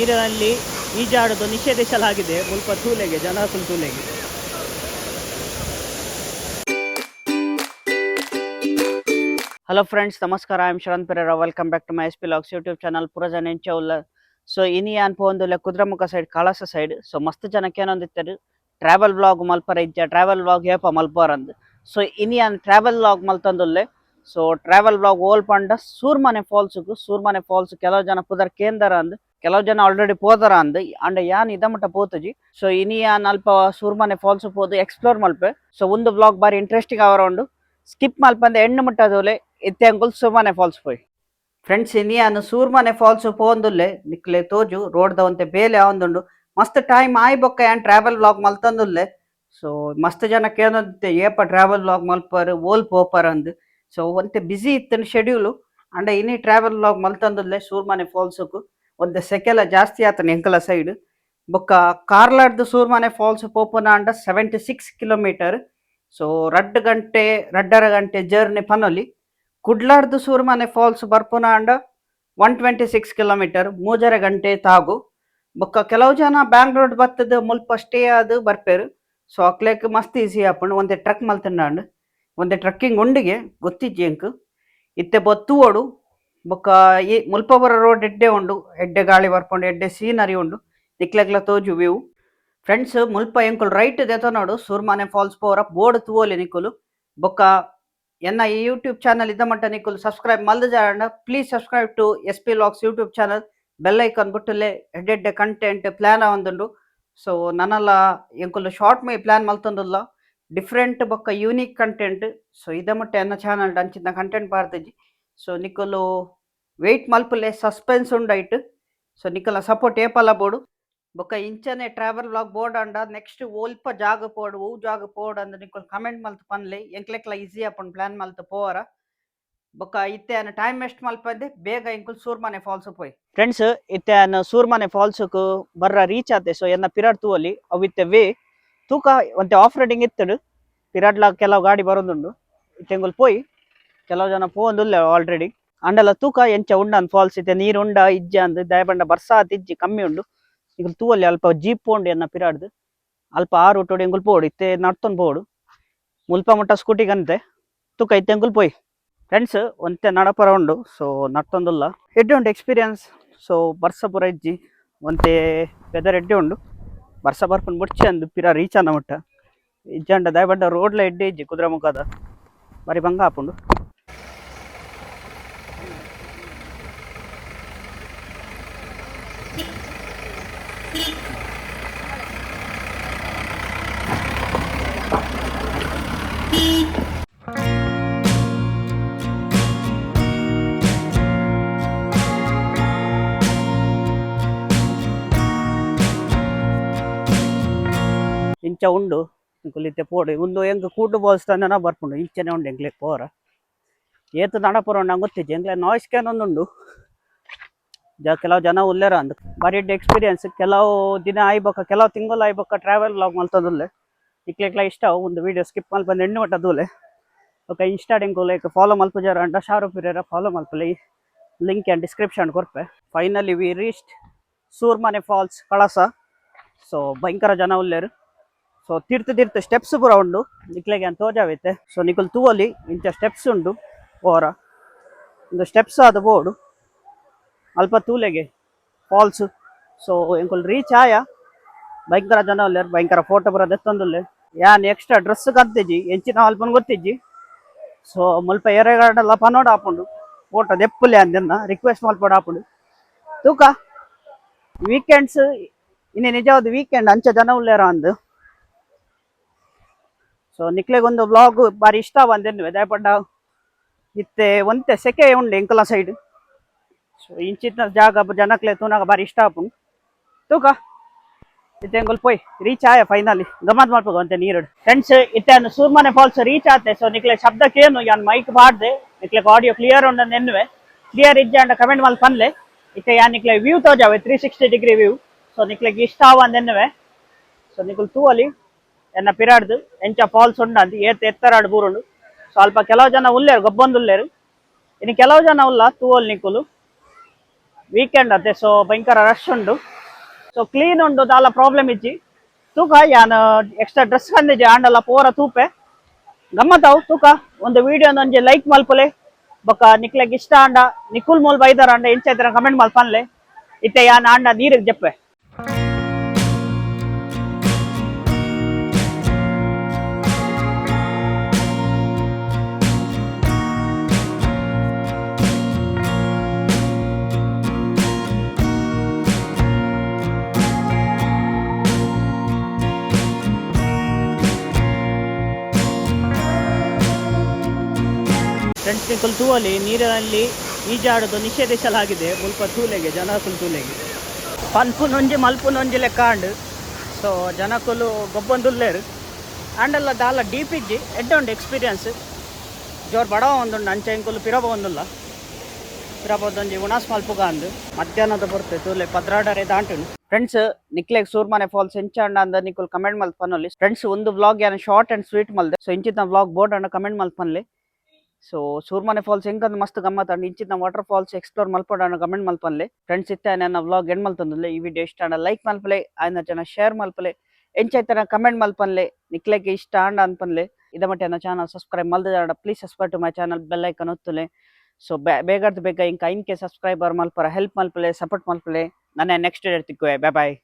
ನೀರಿನಲ್ಲಿ ಈಜಾಡೋದು ನಿಷೇಧಿಸಲಾಗಿದೆ ಮುಲ್ಪ ತೂಲೆಗೆ ಜನ ಫುಲ್ ತೂಲೆಗೆ. ಹಲೋ ಫ್ರೆಂಡ್ಸ್, ನಮಸ್ಕಾರ. I am Sharan Pereira. Welcome back to my SP Vlogs YouTube channel. ಪೂರ ಜನ ಎಂಚ ಉಲ್ಲ. ಸೊ ಇನಿ ಅನ್ಪೊಂದುಲ್ಲೆ Kudremukh side Kalasa side. So ಮಸ್ತ್ ಜನಕ್ಕೆ ಏನೊಂದಿತ್ತರು ಟ್ರಾವೆಲ್ ವ್ಲಾಗ್ ಮಲ್ಪರ ಇಜ್ಜ ಟ್ರಾವೆಲ್ ವ್ಲಾಗ್ ಹೇಪ ಮಲ್ಪರಂದ್. ಸೊ ಇನಿ ಅನ್ ಟ್ರಾವೆಲ್ ವ್ಲಾಗ್ ಮಲ್ತಂದುಲ್ಲೆ. ಸೊ ಟ್ರಾವೆಲ್ ವ್ಲಾಗ್ ಓಲ್ ಪಂಡ ಸೂರ್ಮನೆ ಫಾಲ್ಸ್ ಕೆಲವು ಜನ ಪುದರ್ ಕೇಂದರ ಅಂದ್, ಕೆಲವು ಜನ ಆಲ್ರೆಡಿ ಪೋದರ ಅಂದ್ ಅಂಡ್ ಯಾನ್ ಇದಮಟ ಪೋತುಜಿ. ಸೊ ಇನಿ ಯಾನ್ ಅಲ್ಪ ಸೂರ್ಮನೆ ಫಾಲ್ಸ್ ಪೋದು ಎಕ್ಸ್ಪ್ಲೋರ್ ಮಲ್ಪೆ. ಸೊ ಒಂದು ವ್ಲಾಗ್ ಬಾರಿ ಇಂಟ್ರೆಸ್ಟಿಂಗ್ ಅವರ ಸ್ಕಿಪ್ ಮಲ್ಪಂದೆ ಎಣ್ಣು ಮುಟ್ಟದೋಲೆ ಇತ್ತೆ ಅಂಗುಲ್ ಸೂರ್ಮನೆ ಫಾಲ್ಸ್ ಪೋಯ್. ಫ್ರೆಂಡ್ಸ್ ಇನಿಯಾನು ಸೂರ್ಮನೆ ಫಾಲ್ಸ್ ಪೋಂದುಲ್ಲೆ ನಿಕ್ಲೆ ತೋಜು ರೋಡ್ ದವಂತೆ ಬೇಲೆ ಆವೊಂದುಂಡು ಮಸ್ತ್ ಟೈಮ್ ಆಯ್ ಬೊಕ್ಕ ಏನ್ ಟ್ರಾವೆಲ್ ವ್ಲಾಗ್ ಮಲ್ತಂದುಲ್ಲೆ. ಸೊ ಮಸ್ತ್ ಜನ ಕೇಳೋದಿತ್ತೆ ಏಪ ಟ್ರಾವೆಲ್ ವ್ಲಾಗ್ ಮಲ್ಪರ್ ಓಲ್ ಪೋಪರ್ ಅಂದ್. ಸೊ ಒಂತೆ ಬಿಸಿ ಇತ್ತನ ಶೆಡ್ಯೂಲು ಅಂಡ ಇನಿ ಟ್ರಾವೆಲ್ ವ್ಲಾಗ್ ಮಲ್ತಂದುಲ್ಲೆ ಸೂರ್ಮನೆ ಫಾಲ್ಸ್ಕು ಒಂತೆ ಸೆಕೆಲ ಜಾಸ್ತಿ ಆತನ ಎಂಕಲ ಸೈಡ್. ಬೊಕ್ಕ ಕಾರ್ಲಾಡ್ದು ಸೂರ್ಮನೆ ಫಾಲ್ಸ್ ಪೋಪುನ ಅಂಡ 76 ಕಿಲೋಮೀಟರ್. ಸೊ 2 ಗಂಟೆ ಜರ್ನಿ ಪನೊಲಿ. ಕುಡ್ಲಾಡ್ದು ಸೂರ್ಮನೆ ಫಾಲ್ಸ್ ಬರ್ಪುನ ಅಂಡ 126 ಕಿಲೋಮೀಟರ್ 3 ಗಂಟೆ ತಾಗು. ಬೊಕ್ಕ ಕೆಲವು ಜನ ಬ್ಯಾಂಗ್ಳೂರ್ ಬತ್ತದ ಮುಲ್ಪ ಸ್ಟೇ ಆದ್ ಬರ್ಪೇರು. ಸೊ ಅಕ್ಲೇಕ್ ಮಸ್ತ್ ಈಸಿ ಆಪುಂಡು ಒಂತೆ ಟ್ರಕ್ ಮಲ್ತಂಡ ಒಂತೆ ಟ್ರಕ್ಕಿಂಗ್ ಉಂಡಿಗೆ ಗೊತ್ತಿಜ್ಜಿ ಎಂಕ್ ಇತ್ತೆ ಬೊತ್ತು ಓಡು. ಬೊಕ್ಕ ಈ ಮುಲ್ಪ ಬರ ರೋಡ್ ಎಡ್ಡೆ ಉಂಡು, ಎಡ್ಡೆ ಗಾಳಿ ಬರ್ಪುಂಡು, ಎಡ್ಡೆ ಸೀನರಿ ಉಂಡು, ನಿಕ್ಲೆಗ್ಲ ತೋಜು ವ್ಯೂ. ಫ್ರೆಂಡ್ಸ್ ಮುಲ್ಪ ಎಂಕುಲು ರೈಟ್ ದೆತ ನೋಡು ಸೂರ್ಮನೆ ಫಾಲ್ಸ್ ಪೋರ ಬೋರ್ಡ್ ತೂವೊಲಿ ನಿಕುಲು. ಬೊಕ್ಕ ಎನ್ನ ಈ ಯೂಟ್ಯೂಬ್ ಚಾನಲ್ ಇದ್ದ ಮಟ್ಟ ನಿಕುಲು ಸಬ್ಸ್ಕ್ರೈಬ್ ಮಲ್ದ ಜಾಂಡ please subscribe to SP Vlogs YouTube channel. Bell icon ಬುಟ್ಟಲೆ ಎಡ್ಡೆಡ್ಡೆ ಕಂಟೆಂಟ್ ಪ್ಲಾನ್ ಆವೊಂದುಂಡು. ಸೊ ನನ್ನಲ್ಲ ಎಂಕುಲು ಶಾರ್ಟ್ ಮೈ ಪ್ಲಾನ್ ಮಲ್ತೊಂದುಲ್ಲ ಡಿಫ್ರೆಂಟ್ ಬೊಕ್ಕ ಯೂನಿಕ್ ಕಂಟೆಂಟ್. ಸೊ ಇದ ಮಟ್ಟ ಎನ್ನ ಚಾನಲ್ ಅಂಚಿನ ಕಂಟೆಂಟ್ ಪಾರ್ದೆಜಿ. ಸೊ ನಿಕುಲು ವೆಯ್ಟ್ ಮಲ್ಪುಲೆ ಸಸ್ಪೆನ್ಸ್ ಉಂಡೈಟ್. ಸೊ ನಿಕಲ್ನ ಸಪೋರ್ಟ್ ಏಪಲ ಬೋಡು. ಬೊಕ್ಕ ಇಂಚನೆ ಟ್ರಾವೆಲ್ ವ್ಲಾಗ್ ಬೋರ್ಡ್ ಅಂಡ ನೆಕ್ಸ್ಟ್ ಓಲ್ಪ ಜಾಗ ಪೋಡು ಓ ಜಾಗ ಪೋಡು ಅಂದ್ ನಿಕುಲು ಕಮೆಂಟ್ ಮಲ್ತು ಪನ್ಲೆ ಎಂಕ್ಲೆಕ್ಲ ಈಸಿ ಆಪುಂಡು ಪ್ಲಾನ್ ಮಲ್ತು ಪೋವರ. ಬೊಕ್ಕ ಇತ್ತೆ ಅನ್ನ ಟೈಮ್ ವೇಸ್ಟ್ ಮಲ್ಪಂದೆ ಬೇಗ ಎಂಕುಲು ಸೂರ್ಮನೆ ಫಾಲ್ಸ್ ಪೋಯ್. ಫ್ರೆಂಡ್ಸ್ ಇತ್ತೆ ಅನ್ನ ಸೂರ್ಮನೆ ಫಾಲ್ಸ್ಕು ಬರ್ರ ರೀಚ್ ಆತೆ. ಸೊ ಎನ್ನ ಪಿರಾಡ್ ತೂವಲಿ ಅವಿತ್ತೆ ವೇ ತೂಕ ಒಂತೆ ಆಫ್ ರೈಡಿಂಗ್ ಇತ್ತಡು ಪಿರಾಡ್ಲ ಕೆಲವು ಗಾಡಿ ಬರೋದುಂಡು. ಇತ್ತೆಂಗುಲ್ ಪೋಯ್ ಕೆಲವು ಜನ ಪೋಂದುಲ್ಲೆ ಆಲ್ರೆಡಿ ಅಂಡಲ ತೂಕ ಎಂಚ ಉಂಡನ್ ಫಾಲ್ಸ್ ಇತ್ತೆ ನೀರು ಉಂಡ ಇಜ್ಜ ಅಂದ್ ದಯಬಂಡ ಬರ್ಸಾತ್ ಇಜ್ಜಿ ಕಮ್ಮಿ ಉಂಡು. ಈಗ ತೂವಲ್ಲಿ ಅಲ್ಪ ಜೀಪ್ ಪೋಂಡು ಎನ್ನ ಪಿರಾಡ್ದು ಅಲ್ಪ ಆ ರೂಟೋಡು ಎಂಗುಲ್ ಪೋಡು ಇತ್ತೆ ನಡ್ತೊಂದು ಪೋಡು ಮುಲ್ಪ ಮುಟ್ಟ ಸ್ಕೂಟಿಗಂತೆ ತೂಕ ಇತ್ತೆ ಎಂಗುಲ್ ಪೋಯ್. ಫ್ರೆಂಡ್ಸ್ ಒಂತೆ ನಡಪರ ಉಂಡು. ಸೊ ನಡ್ತೊಂದುಲ್ಲ ಎಡ್ಡೆ ಉಂಡು ಎಕ್ಸ್ಪೀರಿಯನ್ಸ್. ಸೊ ಬರ್ಸ ಪೂರ ಇಜ್ಜಿ ಒಂತೆ ವೆದರ್ ಎಡ್ಡೆ ಉಂಡು ಬರ್ಸ ಬರ್ಪುಂಡು ಮುಡ್ಚಿ ಅಂದು ಪಿರ ರೀಚ್ ಅನ್ನ ಮುಟ್ಟ ಇಜ್ಜಂಡ ದಯಬಡ್ಡ ರೋಡ್ಲ ಎಡ್ಡೆ ಇಜ್ಜಿ ಕುದ್ರೆಮುಖದ ಬರಿ ಬಂಗ ಆಪುಂಡು. ಇಂಚ ಉಂಡು ಇಂಕುಲಿತ್ತೆ ಪೋಡು ಒಂದು ಎಂಕ್ ಕೂಟು ಬೋಲ್ಸ್ತಾನ ಬರ್ಪುಂಡು ಇಂಚನೆ ಉಂಡು ಎಂಕ್ಲೆಗ್ ಪೋರ ಏತು ನಡಪುರ ನಂಗೆ ಗೊತ್ತಿಜ್ಜಿ ಎಂಕ್ಲೆ ನಾಯ್ಸ್ ಕ್ಯಾನ್ ಒಂದುಂಡು ಕೆಲವು ಜನ ಉಲ್ಲೆರ ಅಂದ್ ಬಾರಿ ಎಡ್ಡೆ ಎಕ್ಸ್ಪೀರಿಯನ್ಸ್. ಕೆಲವು ದಿನ ಆಯ್ಬೊಕ್ಕ ಕೆಲವು ತಿಂಗಳು ಆಯ್ಬೊಕ್ಕ ಟ್ರಾವೆಲ್ ವ್ಲಾಗ್ ಮಲ್ತದುಲ್ಲೆ ಇಕ್ಲೆಗ್ಲ ಇಷ್ಟ ಒಂದು ವೀಡಿಯೋ ಸ್ಕಿಪ್ ಮಲ್ಪಂದು ಎಣ್ಣು ಮಟ್ಟದೂಲೆ. ಓಕೆ ಇನ್ಸ್ಟಾಡೆಂಗು ಲೈಕ್ ಫಾಲೋ ಮಲ್ಪುಜಾರ ಅಂಡ ಶಾರು ಪಿರೇರ ಫಾಲೋ ಮಲ್ಪಲೆ ಲಿಂಕ್ ಆ್ಯಂಡ್ ಡಿಸ್ಕ್ರಿಪ್ಷನ್ ಕೊರ್ಪೆ. Finally we reached Surmane falls Kalasa. So ಭಯಂಕರ ಜನ ಉಲ್ಲೇರು. ಸೊ ತೀರ್ಥ ಸ್ಟೆಪ್ಸ್ ಪೂರ ಉಂಡು ನಿಕ್ಲೆಗೆ ಅಂತ ತೋಜಾವೈತೆ. ಸೊ ನಿಕುಲ್ ತೂವಲಿ ಇಂಚ ಸ್ಟೆಪ್ಸ್ ಉಂಡು ಓರ ಒಂದು ಸ್ಟೆಪ್ಸ್ ಆದ ಬೋರ್ಡು ಅಲ್ಪ ತೂಲೆಗೆ ಫಾಲ್ಸ್. ಸೊ ಎಂಕುಲ್ ರೀಚ್ ಆಯ ಭಯಂಕರ ಜನ ಉಲ್ಲೇರು ಭಯಂಕರ ಫೋಟೋ ಬರೋದು ಎತ್ತೊಂದುಲ್ಲೆ ಯಾನ್ ಎಕ್ಸ್ಟ್ರಾ ಡ್ರೆಸ್ ಕದ್ದಿಜ್ಜಿ ಎಂಚಿನ ಅಲ್ಪನ್ ಗೊತ್ತಿಜ್ಜಿ. ಸೊ ಮುಲ್ಪ ಎರೆಗಾಡೆಲ್ಲ ಪನೋಡ್ ಆಪುಂಡು ಫೋಟೋ ದೆಪ್ಪುಲೆ ಅಂದೆನ್ನ ರಿಕ್ವೆಸ್ಟ್ ಮಲ್ಪೋಡು ಆಪುಂಡು ತೂಕ ವೀಕೆಂಡ್ಸ್ ಇನ್ನೇ ನಿಜವಾದ ವೀಕೆಂಡ್ ಅಂಚ ಜನ ಉಲ್ಲೇರ ಅಂದು. ಸೊ ನಿಕ್ಲೆಗೊಂದು ವ್ಲಾಗ್ ಬಾರಿ ಇಷ್ಟ ಬಂದೆನ್ನುವೆ ದಯಪಡ್ಡ ಇತ್ತೆ ಒಂತೆ ಸೆಕೆ ಉಂಡು ಎಂಕಲ ಸೈಡ್. ಸೊ ಇಂಚಿನ ಜಾಗ ಜನಕ್ಲೆ ತೂನಾಗ ಬಾರಿ ಇಷ್ಟ ಆಪುಂಡು ತೂಕ ಇತ್ತೆ ಎಂಗುಲ್ ಪೋಯ್ ರೀಚ್ ಆಯ ಫೈನಲಿ ಗಮತ್ ಮಾಡ್ಬೋದು ಅಂತೆ ನೀರು. ಫ್ರೆಂಡ್ಸ್ ಇತ್ತೆ ಸೂರ್ಮನೆ ಫಾಲ್ಸ್ ರೀಚ್ ಆತೆ. ಸೊ ನಿಕ್ಲೆ ಶಬ್ದಕ್ಕೇನು ಯಾನ್ ಮೈಕ್ ಬಾಡ್ದೆ ನಿಕ್ಲೆ ಆಡಿಯೋ ಕ್ಲಿಯರ್ ಉಂಡು ಎನ್ನುವೆ ಕ್ಲಿಯರ್ ಇಜ್ಜೆ ಅಂಡ ಕಮೆಂಟ್ ಮಲ್ ಪನ್ಲೆ ಇತ್ತೆ ಯಾನ್ ನಿಕ್ಲೆ ವ್ಯೂ ತೋಜಾವೆ 360 ಡಿಗ್ರಿ ವ್ಯೂ. ಸೊ ನಿಕ್ಲೆಗ್ ಇಷ್ಟ ಆವಂದೆನ್ನುವೆ. ಸೊ ನಿಕುಲ್ ತೂವಲಿ ಎನ್ನ ಪಿರಾಡ್ದು ಎಂಚ ಫಾಲ್ಸ್ ಉಂಡ ಅಂತ ಏತ್ ಎತ್ತರಾಡು ಬೂರುಂಡು. ಸೊ ಅಲ್ಪ ಕೆಲವು ಜನ ಉಲ್ಲೇರು ಗೊಬ್ಬೊಂದು ಉಲ್ಲೇರು ಇನ್ನು ಕೆಲವು ಜನ ಉಲ್ಲ ತೂವಲ್ ನಿಕುಲು ವೀಕೆಂಡ್ ಅತ್ತೆ ಸೊ ಭಯಂಕರ ರಶ್ ಉಂಡು ಸೊ ಕ್ಲೀನ್ ಉಂಡು ದಾಲ ಪ್ರಾಬ್ಲಮ್ ಇಜ್ಜಿ ತೂಕ ಯಾನ್ ಎಕ್ಸ್ಟ್ರಾ ಡ್ರೆಸ್ ಕಂದಿಜ್ಜಿ ಆಂಡಲ ಪೋರ ತೂಪೆ ಗಮ್ಮತ್ತಾವು ತೂಕ ಒಂದು ವಿಡಿಯೋ ಒಂಜಿ ಲೈಕ್ ಮಲ್ಪುಲೆ ಬೊಕ ನಿಕ್ಲೆಗ್ ಇಷ್ಟ ಆಂಡ ನಿಕುಲ್ ಮೂಲ್ ಬೈದರ ಅಂಡ ಇಂಚೈತರ ಕಮೆಂಟ್ ಮಲ್ಪನ್ಲೆ ಇತ್ತೆ ಯಾನ್ ಆಂಡ ನೀರಿಗೆ ಜಪ್ಪೆ. ಫ್ರೆಂಡ್ಸ್ ನಿಕುಲ್ ತೂವಲಿ ನೀರಿನಲ್ಲಿ ಈಜಾಡುದು ನಿಷೇಧಿಸಲಾಗಿದೆ ಮುಲ್ಪ ತೂಲೆಗೆ ಜನಕುಲು ತೂಲೆಗೆ ಪನ್ಪುನೊಂಜಿ ಮಲ್ಪುನೊಂಜಿ ಲೆಕ್ಕ ಅಂಡು ಸೊ ಜನಕುಲು ಗೊಬ್ಬೊಂದುಲ್ಲೇರು ಆಂಡಲ್ಲ ದಾಲ ಡೀಪ್ ಇಜ್ಜಿ ಎಡ್ಡುಂಡು ಎಕ್ಸ್ಪೀರಿಯನ್ಸ್ ಜೋರು ಬಡವ ಒಂದುಂಡು ಅಂಚೆ ಇಂಕುಲು ಪಿರಬ ಒಂದುಲ್ಲ ಪಿರಬೊಂದೊಂಜಿ ಉಣಾಸ್ ಮಲ್ಪುಗ ಅಂದು ಮಧ್ಯಾಹ್ನದ ಬರ್ತೆ ತೂಲೆ ಪದ್ರಾಡರೆ ದಾಂಟುನು ಫ್ರೆಂಡ್ಸ್ ನಿಕ್ಲೆಗ್ ಸೂರ್ಮನೆ ಫಾಲ್ಸ್ ಎಂಚಾಂಡ ಅಂದ ನಿಕುಲ್ ಕಮೆಂಟ್ ಮಲ್ಪನೊಲ್ಲಿ ಫ್ರೆಂಡ್ಸ್ ಒಂದು ವ್ಲಾಗ್ ಯಾನು ಶಾರ್ಟ್ ಅಂಡ್ ಸ್ವೀಟ್ ಮಲ್ದೆ ಸೊ ಇಂಚಿನ ವ್ಲಾಗ್ ಬೋರ್ಡ್ ಅಂಡ ಕಮೆಂಟ್ ಮಲ್ಪನ್ಲೆ ಸೊ ಸೂರ್ಮನೆ ಫಾಲ್ಸ್ ಹೆಂಗಂದು ಮಸ್ತ್ ಗಮ್ಮತ್ ಅಂಡ್ ಇಂಚಿನ ವಾಟರ್ ಫಾಲ್ಸ್ ಎಕ್ಸ್ಪ್ಲೋರ್ ಮಲ್ಪಡ ಕಮೆಂಟ್ ಮಲ್ಪನ್ಲೆ ಫ್ರೆಂಡ್ಸ್ ಇತ್ತ ನನ್ನ ವ್ಲಾಗ್ ಎಂಡ್ ಮಲ್ತಂದ್ರೆ ಈ ವಿಡಿಯೋ ಇಷ್ಟ ಅಂಡ ಲೈಕ್ ಮಲ್ಪಲೆ ಆಯ್ನ ಜನ ಶೇರ್ ಮಲ್ಪಲೆ ಎಂಚೈತನ ಕಮೆಂಟ್ ಮಲ್ಪನ್ಲೆ ನಿಕ್ಲೆಗೆ ಇಷ್ಟ ಅಂಡ ಅನ್ಪನ್ಲೆ ಇದ ಮಟ್ಟ ನನ್ನ ಚಾನಲ್ ಸಬ್ಸ್ಕ್ರೈಬ್ ಮಲ್ದ please subscribe to my channel bell icon ಒತ್ತುಲೆ ಸೊ ಬೇಗ ಬೇಗ ಇಂಕ ಇನ್ಕೆ ಸಬ್ಸ್ಕ್ರೈಬರ್ ಮಲ್ಪರ ಹೆಲ್ಪ್ ಮಲ್ಪಲೆ ಸಪೋರ್ಟ್ ಮಲ್ಪಲೆ ನನ್ನ ನೆಕ್ಸ್ಟ್ ಡೇ ತಿಕ್ಕುವೆ ಬೈ ಬಾಯ್.